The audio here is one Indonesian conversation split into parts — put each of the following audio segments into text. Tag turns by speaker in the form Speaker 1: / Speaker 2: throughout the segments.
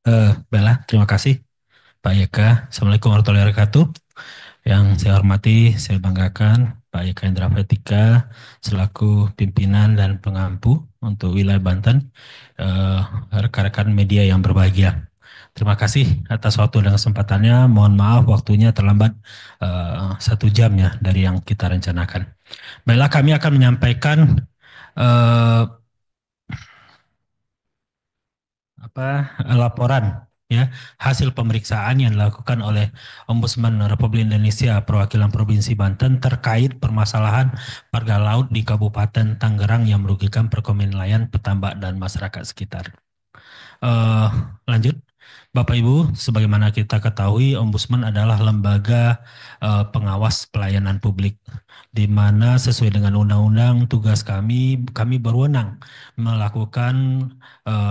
Speaker 1: Bella, terima kasih Pak Yeka. Assalamualaikum warahmatullahi wabarakatuh. Yang saya hormati, saya banggakan Pak Yeka Indra Vetika selaku pimpinan dan pengampu untuk wilayah Banten, eh, rekan-rekan media yang berbahagia. Terima kasih atas waktu dan kesempatannya. Mohon maaf waktunya terlambat 1 jam ya dari yang kita rencanakan. Baiklah, kami akan menyampaikan eh, laporan ya hasil pemeriksaan yang dilakukan oleh Ombudsman Republik Indonesia perwakilan Provinsi Banten terkait permasalahan marga laut di Kabupaten Tangerang yang merugikan perekonomian nelayan, petambak dan masyarakat sekitar. Eh, Lanjut, Bapak Ibu, sebagaimana kita ketahui, Ombudsman adalah lembaga pengawas pelayanan publik, di mana sesuai dengan undang-undang tugas kami berwenang melakukan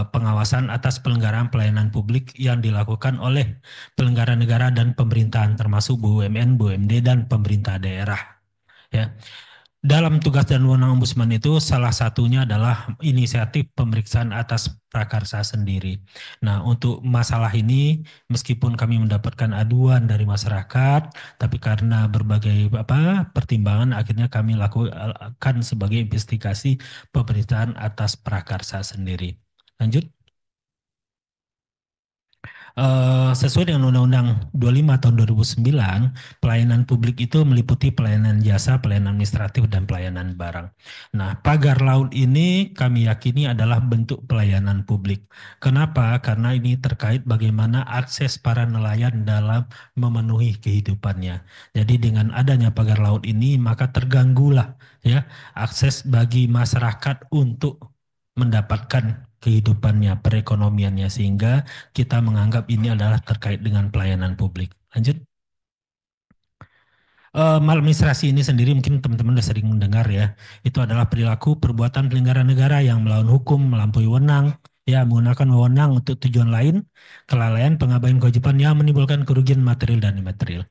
Speaker 1: pengawasan atas penyelenggaraan pelayanan publik yang dilakukan oleh penyelenggara negara dan pemerintahan, termasuk BUMN, BUMD, dan pemerintah daerah. Ya, dalam tugas dan wewenang Ombudsman itu salah satunya adalah inisiatif pemeriksaan atas prakarsa sendiri. Nah, untuk masalah ini meskipun kami mendapatkan aduan dari masyarakat, tapi karena berbagai pertimbangan akhirnya kami lakukan sebagai investigasi pemeriksaan atas prakarsa sendiri. Lanjut. Sesuai dengan Undang-Undang 25 tahun 2009, pelayanan publik itu meliputi pelayanan jasa, pelayanan administratif, dan pelayanan barang. Nah, pagar laut ini kami yakini adalah bentuk pelayanan publik. Kenapa? Karena ini terkait bagaimana akses para nelayan dalam memenuhi kehidupannya. Jadi dengan adanya pagar laut ini, maka terganggulah ya akses bagi masyarakat untuk mendapatkan kehidupannya, perekonomiannya, sehingga kita menganggap ini adalah terkait dengan pelayanan publik. Lanjut. Maladministrasi ini sendiri mungkin teman-teman sudah sering mendengar ya. Itu adalah perilaku perbuatan penyelenggara negara yang melawan hukum, melampaui wewenang, ya menggunakan wewenang untuk tujuan lain, kelalaian, pengabaian kewajiban yang menimbulkan kerugian material dan imaterial.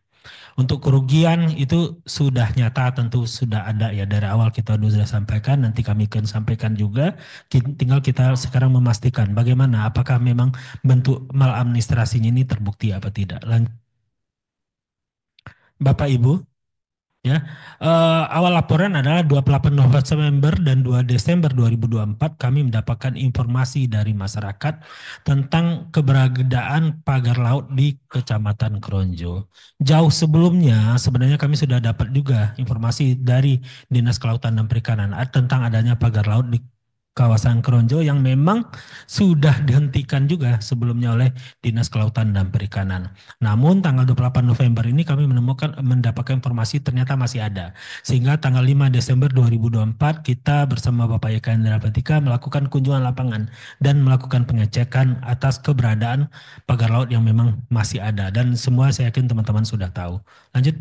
Speaker 1: Untuk kerugian itu sudah nyata, tentu sudah ada ya dari awal kita sudah sampaikan, nanti kami akan sampaikan juga. Tinggal kita sekarang memastikan bagaimana, apakah memang bentuk maladministrasinya ini terbukti apa tidak. Bapak Ibu, ya, awal laporan adalah 28 November dan 2 Desember 2024 kami mendapatkan informasi dari masyarakat tentang keberadaan pagar laut di Kecamatan Kronjo. Jauh sebelumnya sebenarnya kami sudah dapat juga informasi dari Dinas Kelautan dan Perikanan tentang adanya pagar laut di kawasan Kronjo yang memang sudah dihentikan juga sebelumnya oleh Dinas Kelautan dan Perikanan. Namun tanggal 28 November ini kami mendapatkan informasi ternyata masih ada. Sehingga tanggal 5 Desember 2024 kita bersama Bapak Eka Indra Petika melakukan kunjungan lapangan dan melakukan pengecekan atas keberadaan pagar laut yang memang masih ada. Dan semua saya yakin teman-teman sudah tahu. Lanjut.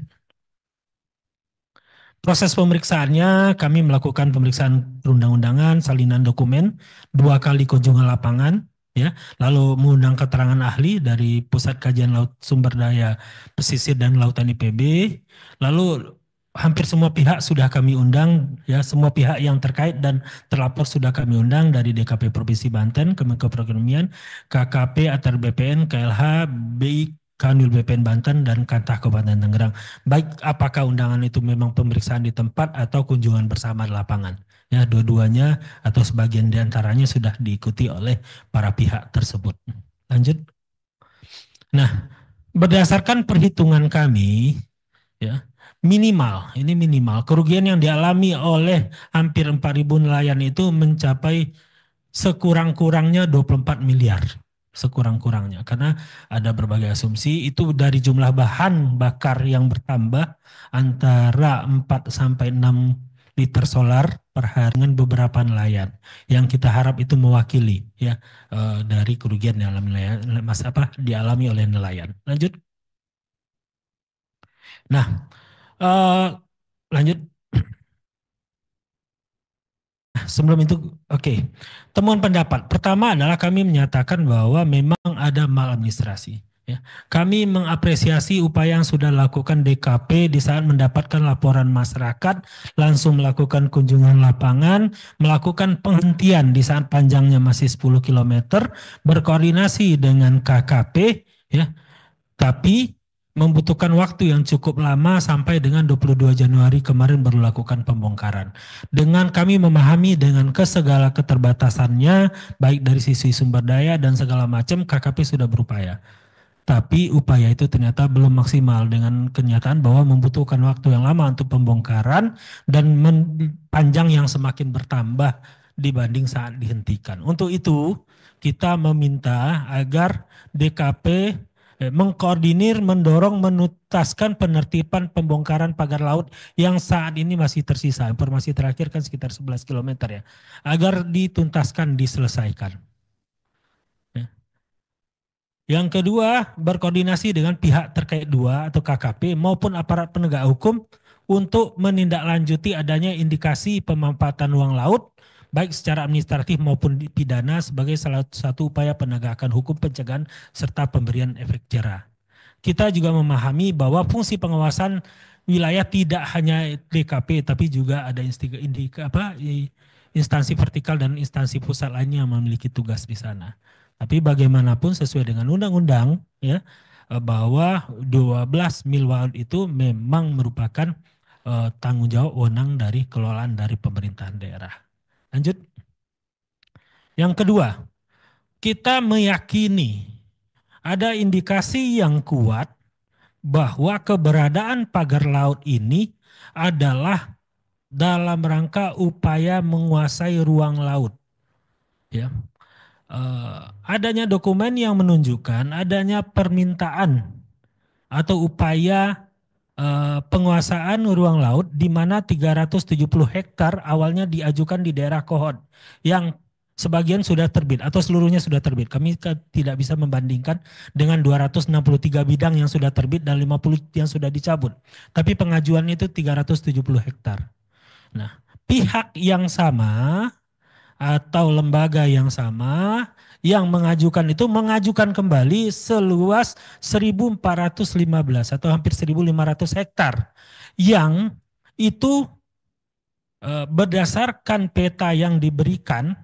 Speaker 1: Proses pemeriksaannya, kami melakukan pemeriksaan perundang-undangan, salinan dokumen, 2 kali kunjungan lapangan, ya, lalu mengundang keterangan ahli dari Pusat Kajian Laut Sumber Daya Pesisir dan Lautan IPB, lalu hampir semua pihak sudah kami undang, ya, semua pihak yang terkait dan terlapor sudah kami undang dari DKP Provinsi Banten, Kemenko Perekonomian, KKP, Atar BPN, KLH, BI, Kanwil BPN Banten, dan Kantah Kabupaten Tangerang. Baik apakah undangan itu memang pemeriksaan di tempat atau kunjungan bersama di lapangan. Ya, dua-duanya atau sebagian di antaranya sudah diikuti oleh para pihak tersebut. Lanjut. Nah, berdasarkan perhitungan kami, ya, ini minimal kerugian yang dialami oleh hampir 4.000 nelayan itu mencapai sekurang-kurangnya 24 miliar. Sekurang-kurangnya. Karena ada berbagai asumsi itu dari jumlah bahan bakar yang bertambah antara 4 sampai 6 liter solar per hari dengan beberapa nelayan yang kita harap itu mewakili ya dari kerugian yang dialami oleh nelayan. Lanjut. Nah, eh, lanjut. Sebelum itu, oke. Temuan pendapat. Pertama adalah kami menyatakan bahwa memang ada maladministrasi. Ya, kami mengapresiasi upaya yang sudah dilakukan DKP di saat mendapatkan laporan masyarakat, langsung melakukan kunjungan lapangan, melakukan penghentian di saat panjangnya masih 10 kilometer, berkoordinasi dengan KKP, ya, tapi membutuhkan waktu yang cukup lama sampai dengan 22 Januari kemarin baru lakukan pembongkaran. Dengan kami memahami dengan segala keterbatasannya, baik dari sisi sumber daya dan segala macam, KKP sudah berupaya. Tapi upaya itu ternyata belum maksimal dengan kenyataan bahwa membutuhkan waktu yang lama untuk pembongkaran dan panjang yang semakin bertambah dibanding saat dihentikan. Untuk itu kita meminta agar DKP mengkoordinir, mendorong, menuntaskan penertiban pembongkaran pagar laut yang saat ini masih tersisa. Informasi terakhir kan sekitar 11 kilometer ya. Agar dituntaskan, diselesaikan. Yang kedua, berkoordinasi dengan pihak terkait dua atau KKP maupun aparat penegak hukum untuk menindaklanjuti adanya indikasi pemanfaatan ruang laut baik secara administratif maupun pidana sebagai salah satu upaya penegakan hukum pencegahan serta pemberian efek jera. Kita juga memahami bahwa fungsi pengawasan wilayah tidak hanya DKP tapi juga ada instansi vertikal dan instansi pusat lainnya yang memiliki tugas di sana. Tapi bagaimanapun sesuai dengan undang-undang ya bahwa 12 mil laut itu memang merupakan tanggung jawab wewenang dari kelolaan dari pemerintahan daerah. Lanjut. Yang kedua, kita meyakini ada indikasi yang kuat bahwa keberadaan pagar laut ini adalah dalam rangka upaya menguasai ruang laut. Ya, adanya dokumen yang menunjukkan adanya permintaan atau upaya penguasaan ruang laut di mana 370 hektar awalnya diajukan di daerah Kohot yang sebagian sudah terbit atau seluruhnya sudah terbit. Kami tidak bisa membandingkan dengan 263 bidang yang sudah terbit dan 50 yang sudah dicabut. Tapi pengajuan itu 370 hektar. Nah, pihak yang sama atau lembaga yang sama yang mengajukan itu mengajukan kembali seluas 1.415 atau hampir 1.500 hektar yang itu berdasarkan peta yang diberikan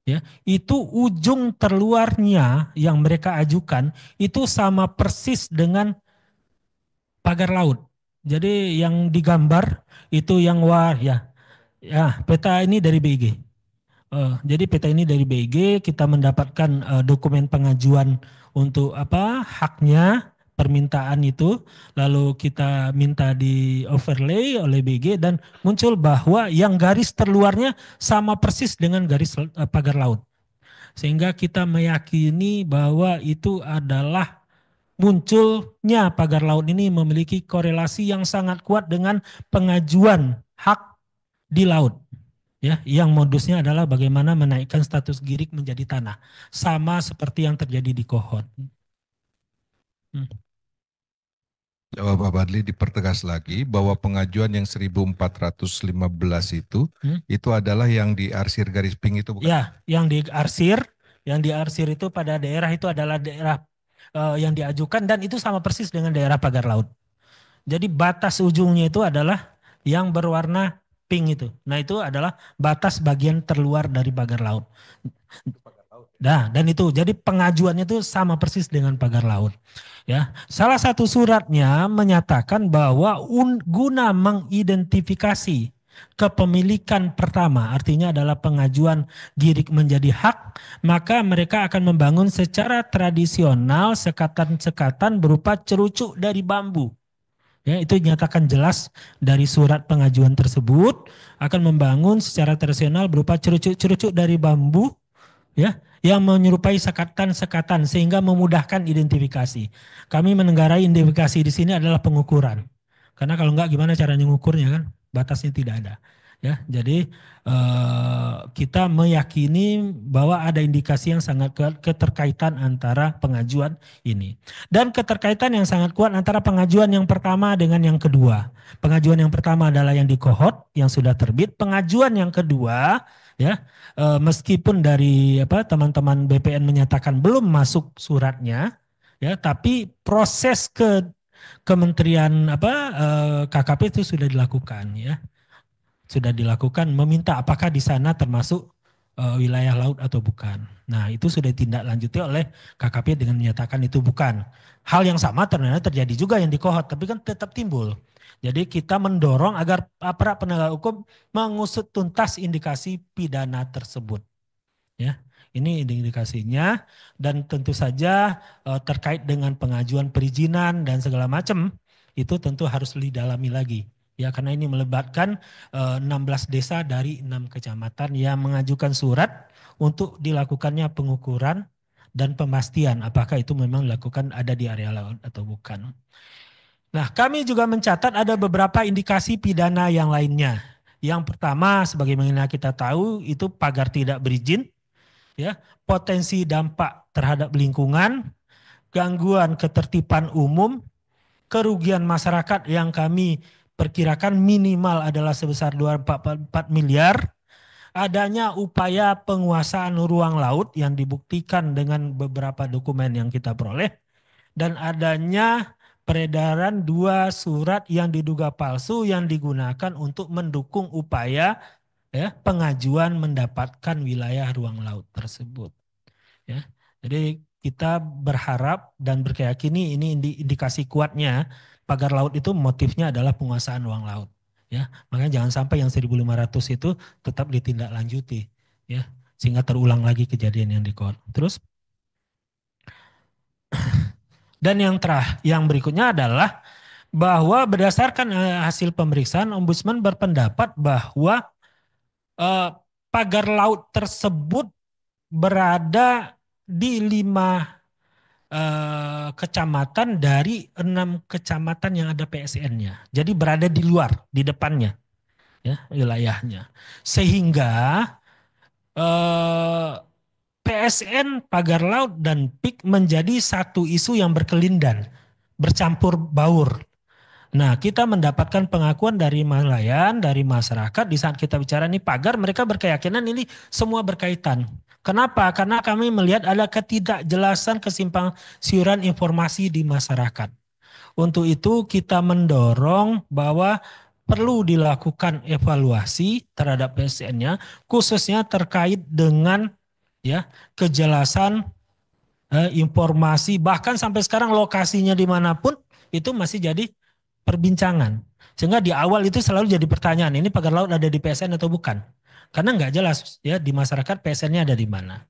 Speaker 1: ya itu ujung terluarnya yang mereka ajukan itu sama persis dengan pagar laut. Jadi yang digambar itu yang ya peta ini dari BIG. Jadi peta ini dari BIG kita mendapatkan dokumen pengajuan untuk haknya permintaan itu, lalu kita minta di overlay oleh BIG dan muncul bahwa yang garis terluarnya sama persis dengan garis pagar laut. Sehingga kita meyakini bahwa itu adalah munculnya pagar laut ini memiliki korelasi yang sangat kuat dengan pengajuan hak di laut. Ya, yang modusnya adalah bagaimana menaikkan status girik menjadi tanah, sama seperti yang terjadi di Kohot.
Speaker 2: Pak Badli dipertegas lagi bahwa pengajuan yang 1.415 itu adalah yang diarsir garis pink itu bukan?
Speaker 1: Ya, yang diarsir itu pada daerah itu adalah daerah yang diajukan dan itu sama persis dengan daerah pagar laut. Jadi batas ujungnya itu adalah yang berwarna pink itu. Nah itu adalah batas bagian terluar dari pagar laut. Nah, dan itu jadi pengajuannya itu sama persis dengan pagar laut. Ya, salah satu suratnya menyatakan bahwa guna mengidentifikasi kepemilikan pertama, artinya adalah pengajuan girik menjadi hak, maka mereka akan membangun secara tradisional sekatan-sekatan berupa cerucuk dari bambu. Ya, itu dinyatakan jelas dari surat pengajuan tersebut akan membangun secara tradisional berupa cerucuk-cerucuk dari bambu ya yang menyerupai sekatan-sekatan sehingga memudahkan identifikasi. Kami menenggarai identifikasi di sini adalah pengukuran. Karena kalau enggak gimana caranya mengukurnya kan? Batasnya tidak ada. Ya, jadi kita meyakini bahwa ada indikasi yang sangat kuat keterkaitan antara pengajuan ini. Dan keterkaitan yang sangat kuat antara pengajuan yang pertama dengan yang kedua. Pengajuan yang pertama adalah yang di Kohot yang sudah terbit. Pengajuan yang kedua ya meskipun dari teman-teman BPN menyatakan belum masuk suratnya ya, tapi proses ke Kementerian KKP itu sudah dilakukan, ya. Sudah dilakukan meminta apakah di sana termasuk wilayah laut atau bukan. Nah, itu sudah ditindaklanjuti oleh KKP dengan menyatakan itu bukan. Hal yang sama ternyata terjadi juga yang di Kohot, tapi kan tetap timbul. Jadi kita mendorong agar aparat penegak hukum mengusut tuntas indikasi pidana tersebut. Ya, ini indikasinya, dan tentu saja terkait dengan pengajuan perizinan dan segala macam itu tentu harus didalami lagi. Ya, karena ini melibatkan 16 desa dari 6 kecamatan yang mengajukan surat untuk dilakukannya pengukuran dan pemastian apakah itu memang dilakukan ada di area laut atau bukan. Nah, kami juga mencatat ada beberapa indikasi pidana yang lainnya. Yang pertama, sebagaimana kita tahu, itu pagar tidak berizin, ya, potensi dampak terhadap lingkungan, gangguan ketertiban umum, kerugian masyarakat yang kami perkirakan minimal adalah sebesar 244 miliar, adanya upaya penguasaan ruang laut yang dibuktikan dengan beberapa dokumen yang kita peroleh, dan adanya peredaran 2 surat yang diduga palsu yang digunakan untuk mendukung upaya, ya, pengajuan mendapatkan wilayah ruang laut tersebut. Ya, jadi kita berharap dan berkeyakinan ini indikasi kuatnya pagar laut itu motifnya adalah penguasaan ruang laut. Ya, makanya jangan sampai yang 1.500 itu tetap ditindaklanjuti, ya, sehingga terulang lagi kejadian yang di Kohot. Terus, dan yang berikutnya adalah bahwa berdasarkan hasil pemeriksaan, Ombudsman berpendapat bahwa eh, pagar laut tersebut berada di 5 kecamatan dari 6 kecamatan yang ada PSN-nya. Jadi berada di luar, di depannya, ya, wilayahnya. Sehingga PSN, pagar laut, dan PIK menjadi satu isu yang berkelindan, bercampur baur. Nah, kita mendapatkan pengakuan dari nelayan, dari masyarakat di saat kita bicara ini pagar, mereka berkeyakinan ini semua berkaitan. Kenapa? Karena kami melihat ada ketidakjelasan, kesimpang siuran informasi di masyarakat. Untuk itu kita mendorong bahwa perlu dilakukan evaluasi terhadap PSN-nya, khususnya terkait dengan, ya, kejelasan informasi, bahkan sampai sekarang lokasinya dimanapun itu masih jadi perbincangan. Sehingga di awal itu selalu jadi pertanyaan, ini pagar laut ada di PSN atau bukan? Karena nggak jelas, ya, di masyarakat PSN-nya ada di mana.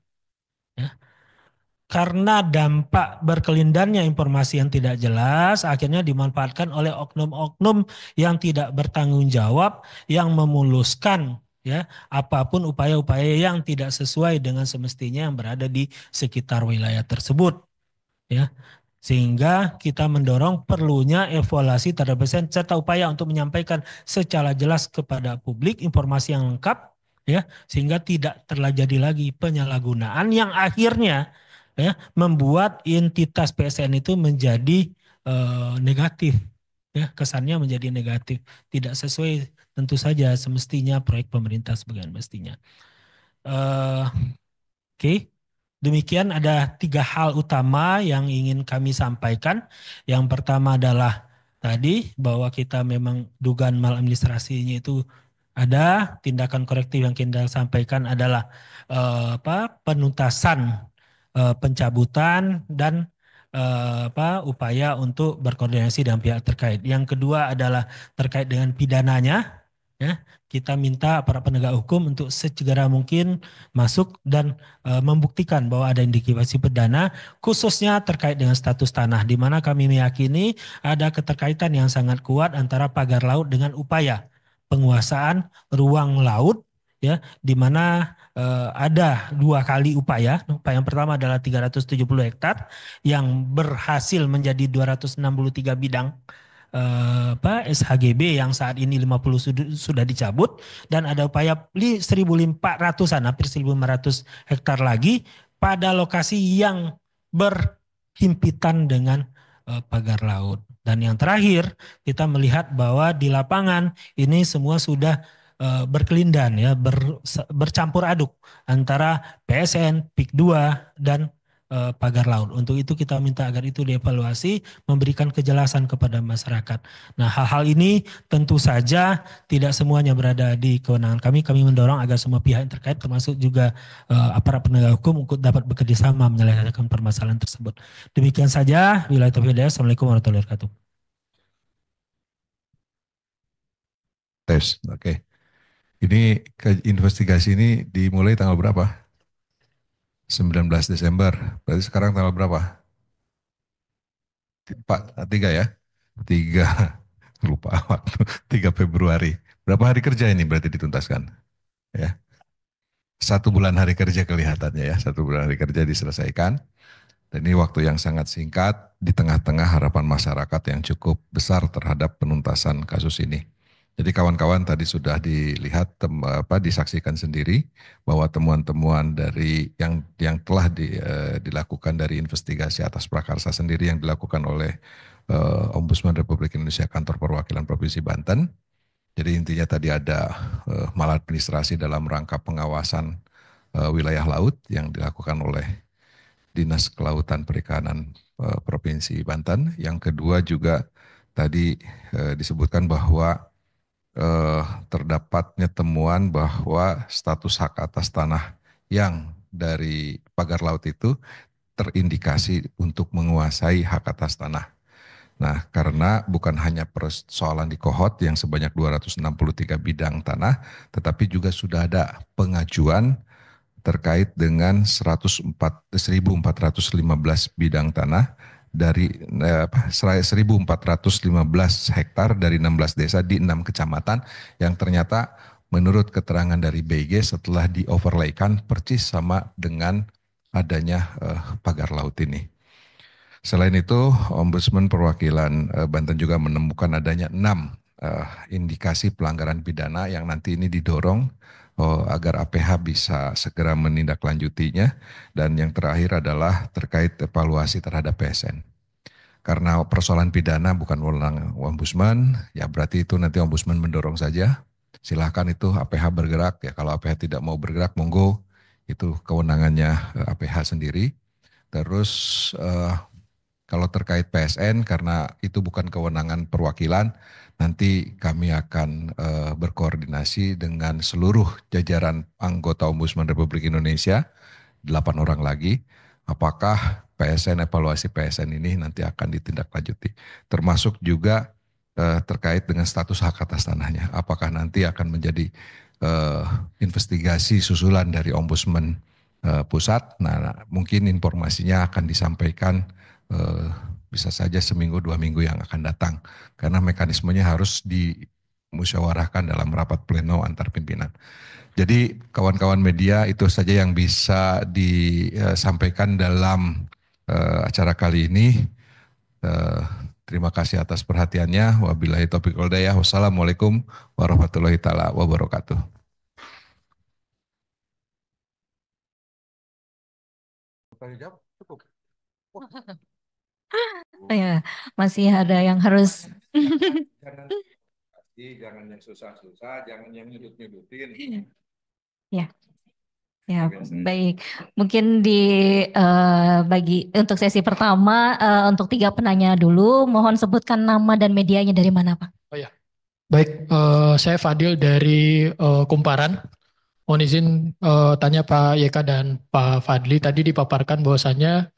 Speaker 1: Ya. Karena dampak berkelindannya informasi yang tidak jelas, akhirnya dimanfaatkan oleh oknum-oknum yang tidak bertanggung jawab, yang memuluskan, ya, apapun upaya-upaya yang tidak sesuai dengan semestinya yang berada di sekitar wilayah tersebut. Ya. Sehingga kita mendorong perlunya evaluasi terhadap PSN serta upaya untuk menyampaikan secara jelas kepada publik informasi yang lengkap, ya, sehingga tidak terjadi lagi penyalahgunaan yang akhirnya, ya, membuat entitas PSN itu menjadi negatif, ya, kesannya menjadi negatif, tidak sesuai tentu saja semestinya proyek pemerintah sebagian mestinya. Oke. Demikian ada 3 hal utama yang ingin kami sampaikan. Yang pertama adalah tadi bahwa kita memang dugaan maladministrasinya itu ada, tindakan korektif yang kita sampaikan adalah penuntasan, pencabutan, dan upaya untuk berkoordinasi dengan pihak terkait. Yang kedua adalah terkait dengan pidananya. Ya, kita minta para penegak hukum untuk segera mungkin masuk dan membuktikan bahwa ada indikasi pidana, khususnya terkait dengan status tanah, di mana kami meyakini ada keterkaitan yang sangat kuat antara pagar laut dengan upaya penguasaan ruang laut, ya, di mana ada 2 kali upaya. Upaya yang pertama adalah 370 hektar yang berhasil menjadi 263 bidang SHGB yang saat ini 50 sudah dicabut, dan ada upaya 1.400-an, hampir 1.500 hektar lagi pada lokasi yang berhimpitan dengan pagar laut. Dan yang terakhir, kita melihat bahwa di lapangan ini semua sudah berkelindan, ya, bercampur aduk antara PSN, PIK 2, dan pagar laut. Untuk itu kita minta agar itu dievaluasi, memberikan kejelasan kepada masyarakat. Nah, hal-hal ini tentu saja tidak semuanya berada di kewenangan kami. Kami mendorong agar semua pihak yang terkait, termasuk juga aparat penegak hukum, untuk dapat bekerja sama menyelesaikan permasalahan tersebut. Demikian saja. Wabillahi taufiq wal hidayah. Assalamualaikum warahmatullahi wabarakatuh.
Speaker 2: Tes, oke. Ini investigasi ini dimulai tanggal berapa? 19 Desember. Berarti sekarang tanggal berapa? Pak, 3 ya? 3, lupa waktu. 3 Februari. Berapa hari kerja ini berarti dituntaskan? Ya. 1 bulan hari kerja kelihatannya ya. 1 bulan hari kerja diselesaikan. Dan ini waktu yang sangat singkat di tengah-tengah harapan masyarakat yang cukup besar terhadap penuntasan kasus ini. Jadi kawan-kawan tadi sudah dilihat disaksikan sendiri bahwa temuan-temuan dari yang telah dilakukan dari investigasi atas prakarsa sendiri yang dilakukan oleh Ombudsman Republik Indonesia Kantor Perwakilan Provinsi Banten. Jadi intinya tadi ada maladministrasi dalam rangka pengawasan wilayah laut yang dilakukan oleh Dinas Kelautan Perikanan Provinsi Banten. Yang kedua juga tadi disebutkan bahwa terdapatnya temuan bahwa status hak atas tanah yang dari pagar laut itu terindikasi untuk menguasai hak atas tanah. Nah, karena bukan hanya persoalan di Kohot yang sebanyak 263 bidang tanah, tetapi juga sudah ada pengajuan terkait dengan 1.415 bidang tanah dari 1.415 hektar dari 16 desa di 6 kecamatan yang ternyata menurut keterangan dari BG setelah di-overlaykan persis sama dengan adanya pagar laut ini. Selain itu, Ombudsman Perwakilan Banten juga menemukan adanya 6 indikasi pelanggaran pidana yang nanti ini didorong agar APH bisa segera menindaklanjutinya. Dan yang terakhir adalah terkait evaluasi terhadap PSN. Karena persoalan pidana bukan wewenang Ombudsman, ya berarti itu nanti Ombudsman mendorong saja. Silahkan itu APH bergerak, ya kalau APH tidak mau bergerak, monggo, itu kewenangannya APH sendiri. Terus kalau terkait PSN, karena itu bukan kewenangan perwakilan, nanti kami akan berkoordinasi dengan seluruh jajaran anggota Ombudsman Republik Indonesia, 8 orang lagi, apakah PSN, evaluasi PSN ini nanti akan ditindaklanjuti. Termasuk juga terkait dengan status hak atas tanahnya. Apakah nanti akan menjadi investigasi susulan dari Ombudsman Pusat. Nah, mungkin informasinya akan disampaikan bisa saja seminggu 2 minggu yang akan datang. Karena mekanismenya harus dimusyawarahkan dalam rapat pleno antar pimpinan. Jadi kawan-kawan media itu saja yang bisa disampaikan dalam acara kali ini. Terima kasih atas perhatiannya. Wabillahi taufiq wal hidayah. Wassalamualaikum warahmatullahi taala wabarakatuh.
Speaker 3: Ya, masih ada yang harus.
Speaker 2: Jangan yang susah-susah, jangan yang nyudut-nyudutin.
Speaker 3: Ya, ya, baik. Mungkin bagi untuk sesi pertama untuk 3 penanya dulu, mohon sebutkan nama dan medianya dari mana, Pak?
Speaker 4: Oh ya, baik. Saya Fadil dari Kumparan. Mohon izin tanya Pak YK dan Pak Fadli. Tadi dipaparkan bahwasannya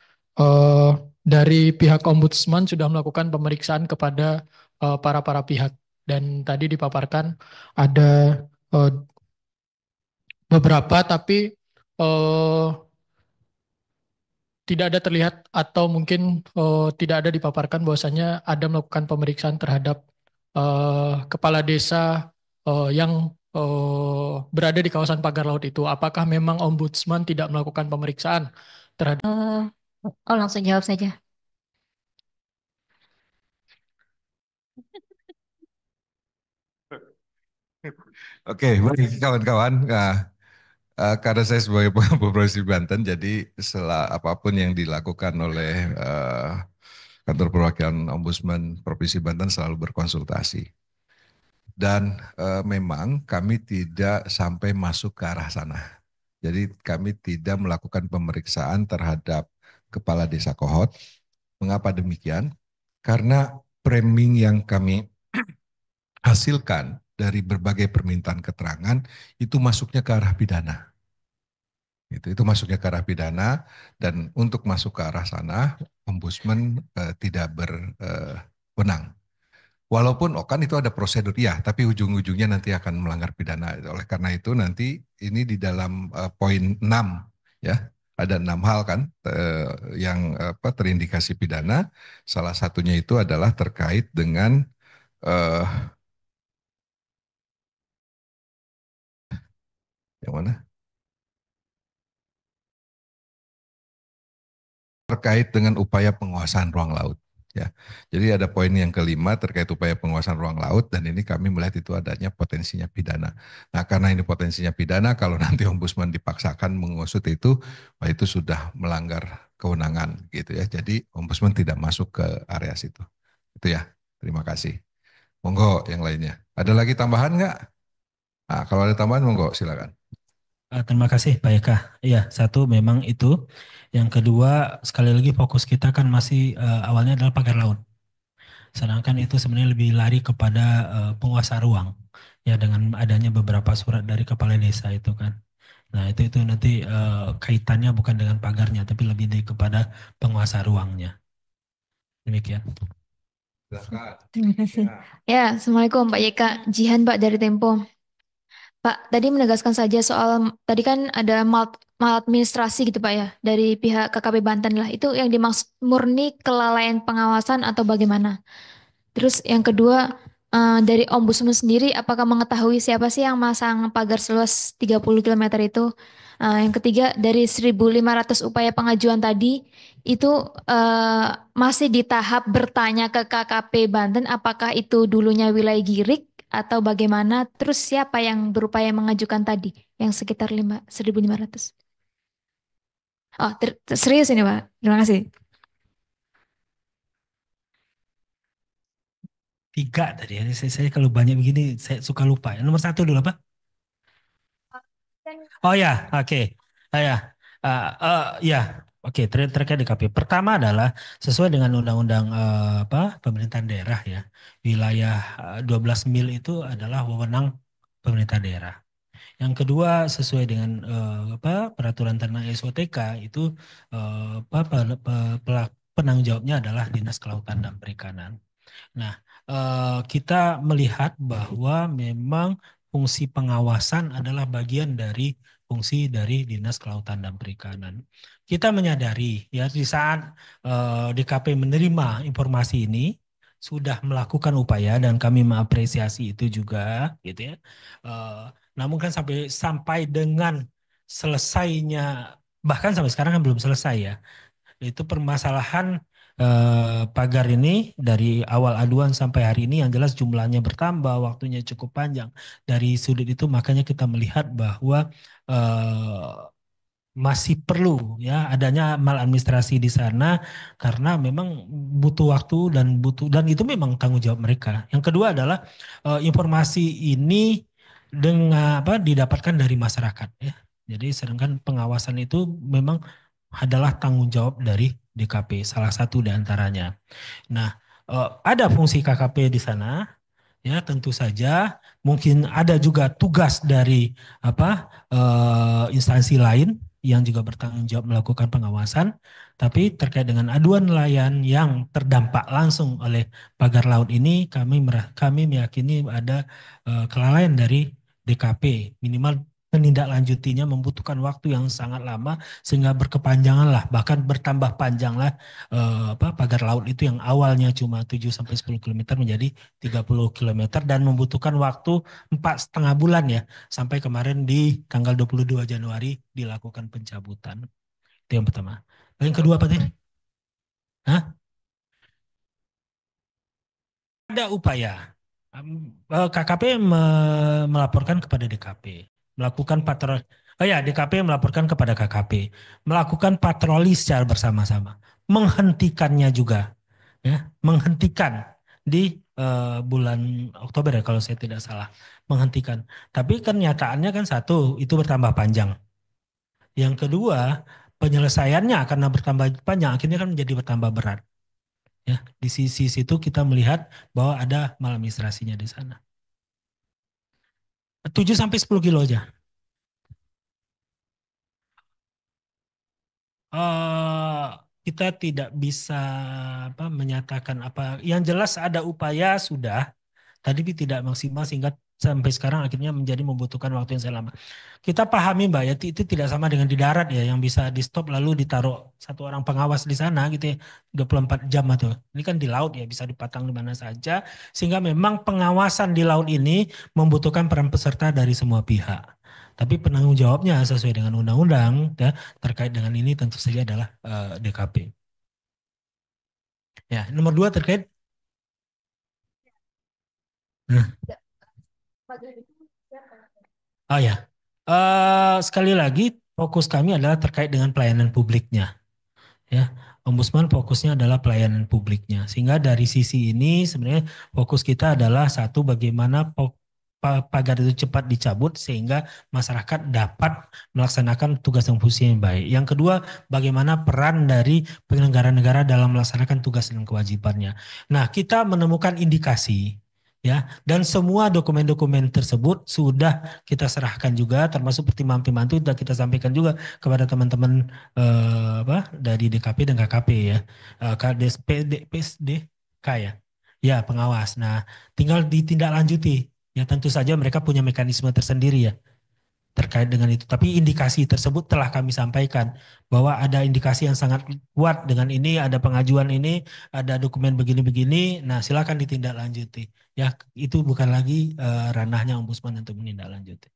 Speaker 4: dari pihak Ombudsman sudah melakukan pemeriksaan kepada para pihak. Dan tadi dipaparkan ada beberapa, tapi tidak ada terlihat atau mungkin tidak ada dipaparkan bahwasannya ada melakukan pemeriksaan terhadap kepala desa yang berada di kawasan pagar laut itu. Apakah memang Ombudsman tidak melakukan pemeriksaan terhadap?
Speaker 3: Oh, langsung jawab saja.
Speaker 2: Oke, baik kawan-kawan. Nah, karena saya sebagai pengampu Provinsi Banten, jadi setelah apapun yang dilakukan oleh kantor perwakilan Ombudsman Provinsi Banten selalu berkonsultasi. Dan memang kami tidak sampai masuk ke arah sana. Jadi kami tidak melakukan pemeriksaan terhadap Kepala Desa Kohot. Mengapa demikian? Karena framing yang kami hasilkan dari berbagai permintaan keterangan itu masuknya ke arah pidana. Itu masuknya ke arah pidana, dan untuk masuk ke arah sana, ombudsman tidak berwenang. Walaupun kan itu ada prosedur ya, tapi ujung-ujungnya nanti akan melanggar pidana. Oleh karena itu nanti ini di dalam poin 6 ya, ada 6 hal kan yang terindikasi pidana. Salah satunya itu adalah terkait dengan yang mana? Terkait dengan upaya penguasaan ruang laut. Ya, jadi ada poin yang kelima terkait upaya penguasaan ruang laut, dan ini kami melihat itu adanya potensinya pidana. Nah, karena ini potensinya pidana, kalau nanti ombudsman dipaksakan mengusut itu, wah itu sudah melanggar kewenangan gitu ya. Jadi ombudsman tidak masuk ke area situ. Itu ya. Terima kasih. Monggo yang lainnya. Ada lagi tambahan nggak? Nah, kalau ada tambahan monggo silakan.
Speaker 1: Terima kasih Pak Eka. Iya, satu memang itu. Yang kedua, sekali lagi fokus kita kan masih awalnya adalah pagar laut. Sedangkan itu sebenarnya lebih lari kepada penguasa ruang. Ya, dengan adanya beberapa surat dari kepala desa itu kan. Nah, itu nanti kaitannya bukan dengan pagarnya, tapi lebih kepada penguasa ruangnya. Demikian.
Speaker 5: Terima kasih. Ya, Assalamualaikum Pak YK. Jihan Pak dari Tempo. Pak, tadi menegaskan saja soal, tadi kan ada maladministrasi gitu Pak ya, dari pihak KKP Banten lah. Itu yang dimaksud murni kelalaian pengawasan atau bagaimana? Terus yang kedua, dari Ombudsman sendiri, apakah mengetahui siapa sih yang masang pagar seluas 30 km itu? Yang ketiga, dari 1.500 upaya pengajuan tadi, itu masih di tahap bertanya ke KKP Banten, apakah itu dulunya wilayah Girik atau bagaimana? Terus siapa yang berupaya mengajukan tadi, yang sekitar 1.500? Oh, serius ini Pak. Terima kasih.
Speaker 1: 3 tadi ya. Saya kalau banyak begini saya suka lupa. Nomor 1 dulu apa? Oh ya, oke. Ya, ya, oke. Terkait DKP. Pertama adalah sesuai dengan undang-undang pemerintahan daerah ya. Wilayah 12 mil itu adalah wewenang pemerintah daerah. Yang kedua sesuai dengan peraturan tentang SOTK itu penanggung jawabnya adalah Dinas Kelautan dan Perikanan. Nah, kita melihat bahwa memang fungsi pengawasan adalah bagian dari fungsi dari Dinas Kelautan dan Perikanan. Kita menyadari ya di saat DKP menerima informasi ini sudah melakukan upaya dan kami mengapresiasi itu juga, gitu ya. Namun kan sampai dengan selesainya, bahkan sampai sekarang kan belum selesai ya. Itu permasalahan pagar ini dari awal aduan sampai hari ini yang jelas jumlahnya bertambah, waktunya cukup panjang. Dari sudut itu makanya kita melihat bahwa masih perlu ya adanya maladministrasi di sana karena memang butuh waktu dan itu memang tanggung jawab mereka. Yang kedua adalah informasi ini dengan didapatkan dari masyarakat ya. Jadi sedangkan pengawasan itu memang adalah tanggung jawab dari DKP, salah satu di antaranya. Nah, ada fungsi KKP di sana, ya tentu saja. Mungkin ada juga tugas dari instansi lain yang juga bertanggung jawab melakukan pengawasan. Tapi terkait dengan aduan nelayan yang terdampak langsung oleh pagar laut ini, kami meyakini ada kelalaian dari DKP, minimal menindaklanjutinya membutuhkan waktu yang sangat lama sehingga berkepanjangan lah, bahkan bertambah panjang lah pagar laut itu yang awalnya cuma 7 sampai 10 km menjadi 30 km dan membutuhkan waktu 4,5 bulan ya sampai kemarin di tanggal 22 Januari dilakukan pencabutan. Itu yang pertama. Yang kedua apa tadi? Hah? Ada upaya. KKP melaporkan kepada DKP, melakukan patroli. Oh ya, DKP melaporkan kepada KKP, melakukan patroli secara bersama-sama, menghentikannya juga, ya, menghentikan di bulan Oktober ya kalau saya tidak salah, menghentikan. Tapi kenyataannya kan satu, itu bertambah panjang. Yang kedua, penyelesaiannya karena bertambah panjang akhirnya kan menjadi bertambah berat. Ya, di sisi situ kita melihat bahwa ada maladministrasinya di sana. 7 sampai 10 kilo aja. Eh, kita tidak bisa menyatakan apa. Yang jelas ada upaya sudah, tadi tidak maksimal sehingga sampai sekarang akhirnya menjadi membutuhkan waktu yang sangat lama. Kita pahami Mbak ya, itu tidak sama dengan di darat ya, yang bisa di stop lalu ditaruh satu orang pengawas di sana gitu ya, 24 jam atau. Ini kan di laut ya, bisa dipasang di mana saja, sehingga memang pengawasan di laut ini membutuhkan peran peserta dari semua pihak. Tapi penanggung jawabnya sesuai dengan undang-undang ya, terkait dengan ini tentu saja adalah DKP. Ya, nomor 2 terkait. Nah. Oh ya, sekali lagi fokus kami adalah terkait dengan pelayanan publiknya. Ya, Ombudsman fokusnya adalah pelayanan publiknya. Sehingga dari sisi ini sebenarnya fokus kita adalah satu bagaimana pagar itu cepat dicabut sehingga masyarakat dapat melaksanakan tugas dan fungsi yang baik. Yang kedua, bagaimana peran dari penyelenggara negara dalam melaksanakan tugas dan kewajibannya. Nah, kita menemukan indikasi ya, dan semua dokumen-dokumen tersebut sudah kita serahkan juga, termasuk pertimbangan-pertimbangan itu sudah kita sampaikan juga kepada teman-teman dari DKP dan KKP ya, PSDK ya, ya pengawas. Nah, tinggal ditindaklanjuti. Ya tentu saja mereka punya mekanisme tersendiri ya terkait dengan itu. Tapi indikasi tersebut telah kami sampaikan bahwa ada indikasi yang sangat kuat dengan ini, ada pengajuan ini, ada dokumen begini-begini. Nah, silakan ditindaklanjuti. Ya, itu bukan lagi ranahnya Ombudsman untuk menindaklanjuti.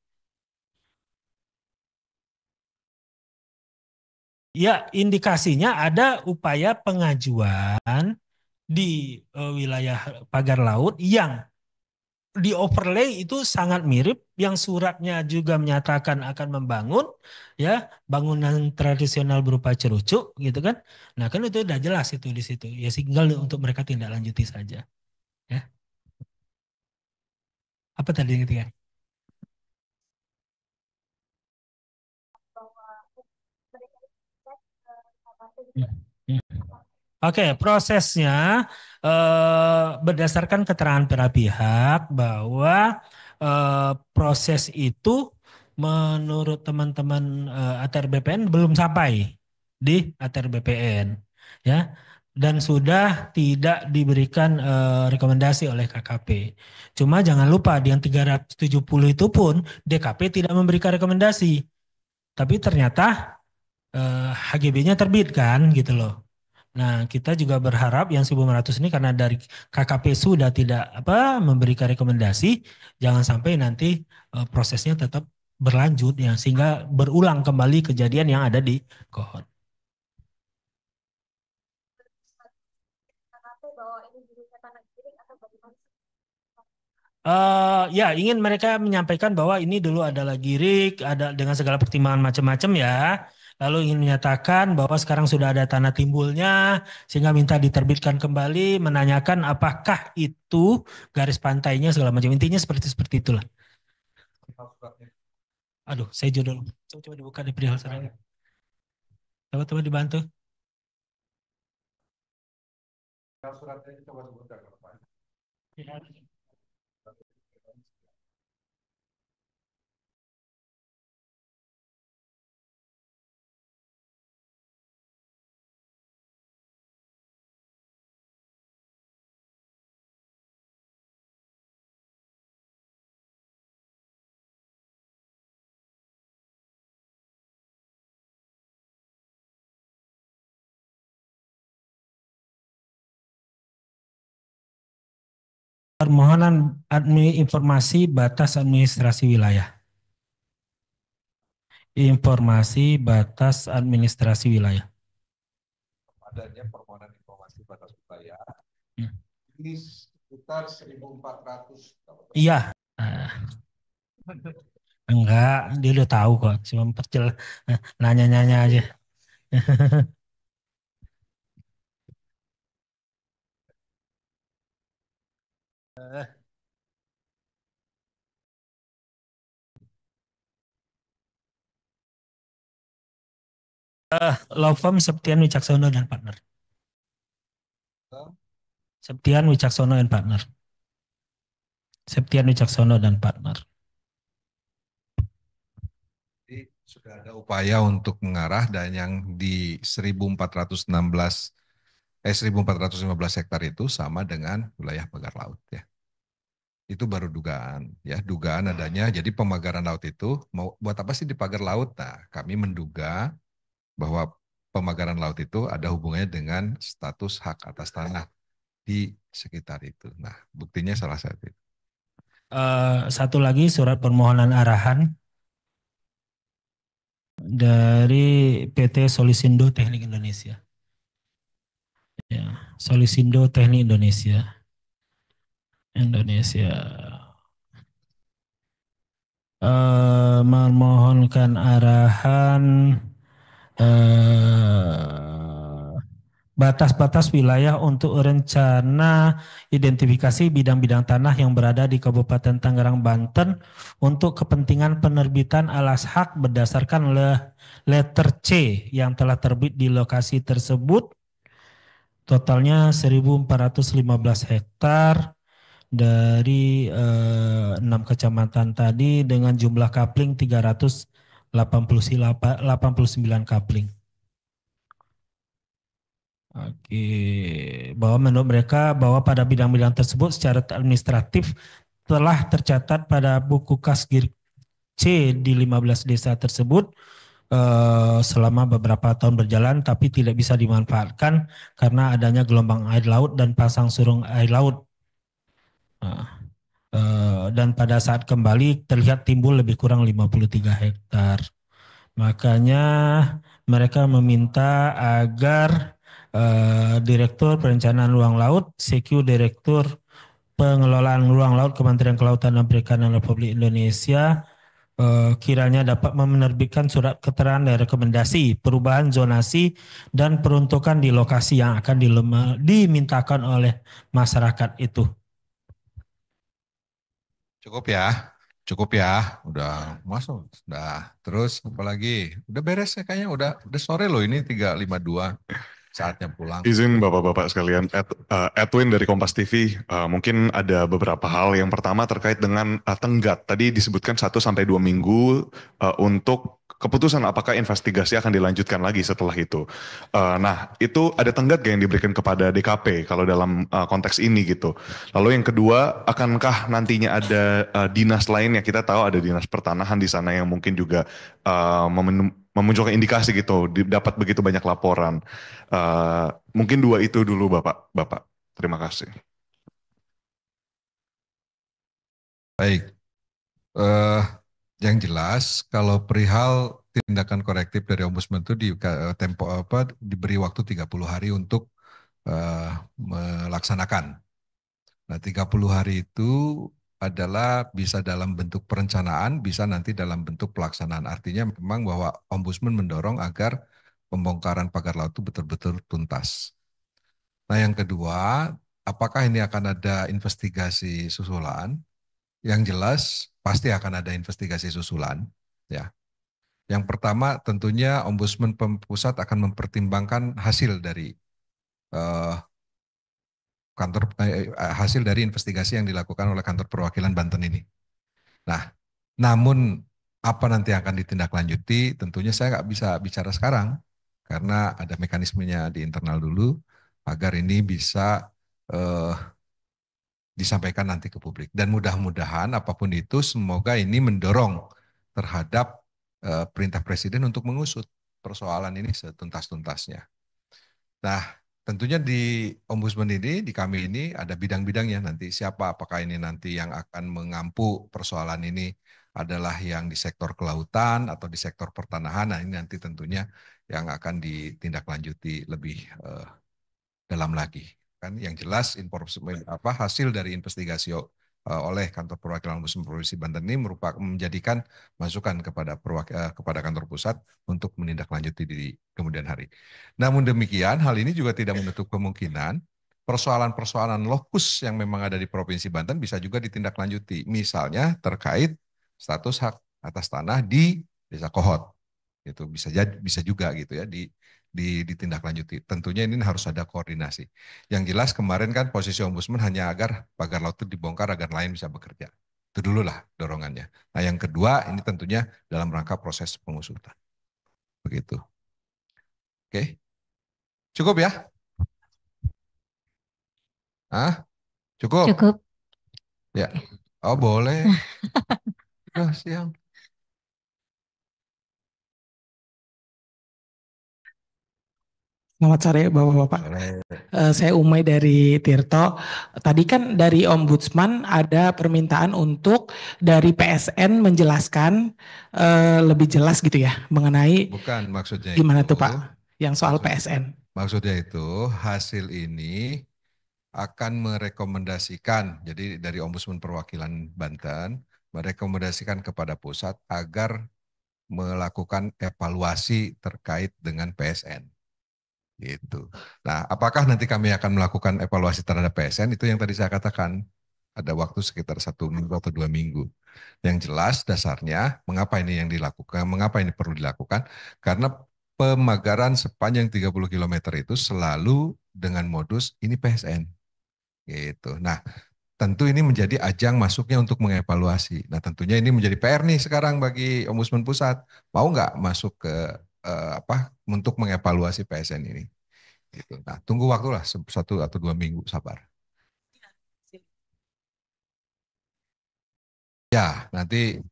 Speaker 1: Ya, indikasinya ada upaya pengajuan di wilayah pagar laut yang di overlay itu sangat mirip, yang suratnya juga menyatakan akan membangun ya bangunan tradisional berupa cerucuk gitu kan. Nah, kan itu udah jelas itu di situ. Ya tinggal untuk mereka tindak lanjuti saja. Ya. Apa tadi yang ketiga? Hmm. Oke, prosesnya berdasarkan keterangan para pihak bahwa proses itu menurut teman-teman ATR BPN belum sampai di ATR BPN, ya, dan sudah tidak diberikan rekomendasi oleh KKP. Cuma jangan lupa di yang 370 itu pun DKP tidak memberikan rekomendasi, tapi ternyata HGB-nya terbit kan gitu loh. Nah, kita juga berharap yang 1.500 ini karena dari KKP sudah tidak memberikan rekomendasi, jangan sampai nanti prosesnya tetap berlanjut ya sehingga berulang kembali kejadian yang ada di Kohon. Ya, ingin mereka menyampaikan bahwa ini dulu adalah girik, ada dengan segala pertimbangan macam-macam ya. Lalu ingin menyatakan bahwa sekarang sudah ada tanah timbulnya, sehingga minta diterbitkan kembali, menanyakan apakah itu garis pantainya segala macam. Intinya seperti itulah. Aduh, saya judul. Coba dibuka di perihal sana. Coba dibantu. Permohonan informasi batas administrasi wilayah. Informasi batas administrasi wilayah.
Speaker 2: Adanya permohonan informasi batas wilayah
Speaker 1: Hmm.
Speaker 2: ini sekitar 1.400.
Speaker 1: Iya. Enggak, dia udah tahu kok. Cuma nanya-nanya aja. Law firm Septian Wicaksono dan partner. Septian Wicaksono dan partner. Septian Wicaksono dan partner.
Speaker 2: Jadi sudah ada upaya untuk mengarah dan yang di 1415 hektar itu sama dengan wilayah pagar laut ya. Itu baru dugaan ya, dugaan adanya. Jadi pemagaran laut itu mau buat apa sih di pagar laut? Nah, kami menduga bahwa pemagaran laut itu ada hubungannya dengan status hak atas tanah di sekitar itu. Nah, buktinya salah satu itu.
Speaker 1: Satu lagi surat permohonan arahan dari PT Solisindo Teknik Indonesia. Ya, Solisindo Teknik Indonesia. Memohonkan arahan batas-batas wilayah untuk rencana identifikasi bidang-bidang tanah yang berada di Kabupaten Tangerang, Banten untuk kepentingan penerbitan alas hak berdasarkan letter C yang telah terbit di lokasi tersebut. Totalnya 1.415 hektar dari 6 kecamatan tadi dengan jumlah kapling 389 kapling. Oke, bahwa menurut mereka bahwa pada bidang-bidang tersebut secara administratif telah tercatat pada buku kas C di 15 desa tersebut selama beberapa tahun berjalan, tapi tidak bisa dimanfaatkan karena adanya gelombang air laut dan pasang surung air laut. Dan pada saat kembali terlihat timbul lebih kurang 53 hektar. Makanya mereka meminta agar Direktur Perencanaan Ruang Laut, CQ Direktur Pengelolaan Ruang Laut Kementerian Kelautan dan Perikanan Republik Indonesia kiranya dapat menerbitkan surat keterangan dan rekomendasi perubahan zonasi dan peruntukan di lokasi yang akan dimintakan oleh masyarakat itu.
Speaker 2: Cukup ya, udah masuk, udah. Terus apalagi, udah beres ya kayaknya, udah sore loh ini 3:52. Saatnya pulang.
Speaker 6: Izin Bapak-Bapak sekalian, Edwin dari Kompas TV, mungkin ada beberapa hal. Yang pertama terkait dengan tenggat. Tadi disebutkan 1-2 minggu untuk keputusan apakah investigasi akan dilanjutkan lagi setelah itu. Nah, itu ada tenggat gak yang diberikan kepada DKP kalau dalam konteks ini gitu. Lalu yang kedua, akankah nantinya ada dinas lain yang kita tahu ada dinas pertanahan di sana yang mungkin juga memunculkan indikasi gitu, dapat begitu banyak laporan. Mungkin dua itu dulu Bapak. Terima kasih.
Speaker 2: Baik, yang jelas kalau perihal tindakan korektif dari Ombudsman itu diberi waktu 30 hari untuk melaksanakan. Nah, 30 hari itu adalah bisa dalam bentuk perencanaan, bisa nanti dalam bentuk pelaksanaan. Artinya memang bahwa Ombudsman mendorong agar pembongkaran pagar laut itu betul-betul tuntas. Nah, yang kedua, apakah ini akan ada investigasi susulan? Yang jelas pasti akan ada investigasi susulan, ya. Yang pertama tentunya Ombudsman Pusat akan mempertimbangkan hasil dari hasil dari investigasi yang dilakukan oleh kantor perwakilan Banten ini. Nah, namun apa nanti akan ditindaklanjuti? Tentunya saya nggak bisa bicara sekarang karena ada mekanismenya di internal dulu agar ini bisa disampaikan nanti ke publik. Dan mudah-mudahan apapun itu semoga ini mendorong terhadap perintah Presiden untuk mengusut persoalan ini setuntas-tuntasnya. Nah, tentunya di Ombudsman ini, di kami ini ada bidang-bidangnya nanti siapa, apakah ini nanti yang akan mengampu persoalan ini adalah yang di sektor kelautan atau di sektor pertanahan. Nah, ini nanti tentunya yang akan ditindaklanjuti lebih dalam lagi. Kan yang jelas hasil dari investigasi oleh kantor perwakilan Ombudsman Provinsi Banten ini merupakan menjadikan masukan kepada kantor pusat untuk menindaklanjuti di kemudian hari. Namun demikian, hal ini juga tidak menutup kemungkinan persoalan-persoalan lokus yang memang ada di Provinsi Banten bisa juga ditindaklanjuti. Misalnya terkait status hak atas tanah di Desa Kohot. Itu bisa juga gitu ya ditindaklanjuti. Tentunya ini harus ada koordinasi. Yang jelas kemarin kan posisi Ombudsman hanya agar pagar laut itu dibongkar agar nelayan bisa bekerja. Itu dulu lah dorongannya. Nah yang kedua ini tentunya dalam rangka proses pengusutan. Begitu. Oke. Cukup ya? Cukup?
Speaker 3: Cukup.
Speaker 2: Ya. Oh boleh. Udah siang.
Speaker 7: Selamat sore Bapak-Bapak. Saya Umay dari Tirto. Tadi kan dari Ombudsman ada permintaan untuk dari PSN menjelaskan lebih jelas gitu ya mengenai
Speaker 2: Bukan maksudnya
Speaker 7: gimana
Speaker 2: itu,
Speaker 7: tuh Pak yang soal PSN.
Speaker 2: Maksudnya itu hasil ini akan merekomendasikan, jadi dari Ombudsman Perwakilan Banten merekomendasikan kepada pusat agar melakukan evaluasi terkait dengan PSN. Gitu. Nah, apakah nanti kami akan melakukan evaluasi terhadap PSN? Itu yang tadi saya katakan, ada waktu sekitar 1 minggu atau 2 minggu. Yang jelas dasarnya, mengapa ini yang dilakukan, mengapa ini perlu dilakukan? Karena pemagaran sepanjang 30 km itu selalu dengan modus ini PSN. Gitu. Nah, tentu ini menjadi ajang masuknya untuk mengevaluasi. Nah, tentunya ini menjadi PR nih sekarang bagi Ombudsman Pusat. Mau nggak masuk ke untuk mengevaluasi PSN ini? Gitu. Nah, tunggu waktulah 1 atau 2 minggu, sabar. Ya, nanti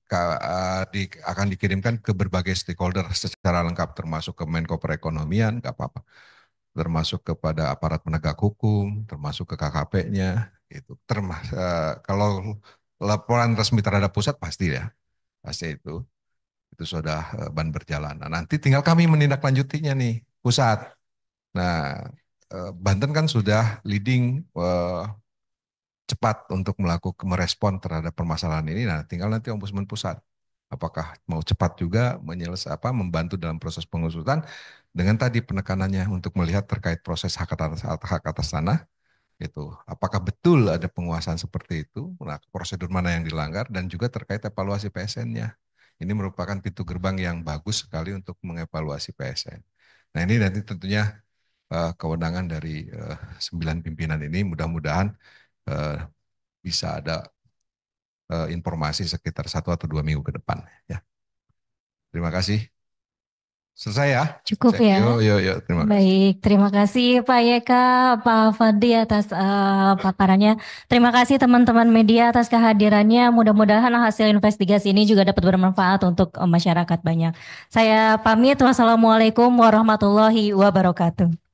Speaker 2: akan dikirimkan ke berbagai stakeholder secara lengkap, termasuk ke Menko Perekonomian, nggak apa-apa, termasuk kepada aparat penegak hukum, termasuk ke KKP-nya, itu. Kalau laporan resmi terhadap pusat pasti ya, pasti itu sudah ban berjalan. Nah, nanti tinggal kami menindaklanjutinya nih, pusat. Nah, Banten kan sudah leading cepat untuk merespon terhadap permasalahan ini. Nah, tinggal nanti Ombudsman Pusat apakah mau cepat juga membantu dalam proses pengusutan dengan tadi penekanannya untuk melihat terkait proses hak atas tanah itu. Apakah betul ada penguasaan seperti itu? Nah, prosedur mana yang dilanggar dan juga terkait evaluasi PSN-nya. Ini merupakan pintu gerbang yang bagus sekali untuk mengevaluasi PSN. Nah, ini nanti tentunya kewenangan dari 9 pimpinan ini mudah-mudahan bisa ada informasi sekitar 1 atau 2 minggu ke depan. Ya. Terima kasih. Selesai ya?
Speaker 3: Cukup ya.
Speaker 2: Yuk, terima kasih.
Speaker 3: Baik, terima kasih Pak Yeka, Pak Fadli atas paparannya. Terima kasih teman-teman media atas kehadirannya. Mudah-mudahan hasil investigasi ini juga dapat bermanfaat untuk masyarakat banyak. Saya pamit. Wassalamualaikum warahmatullahi wabarakatuh.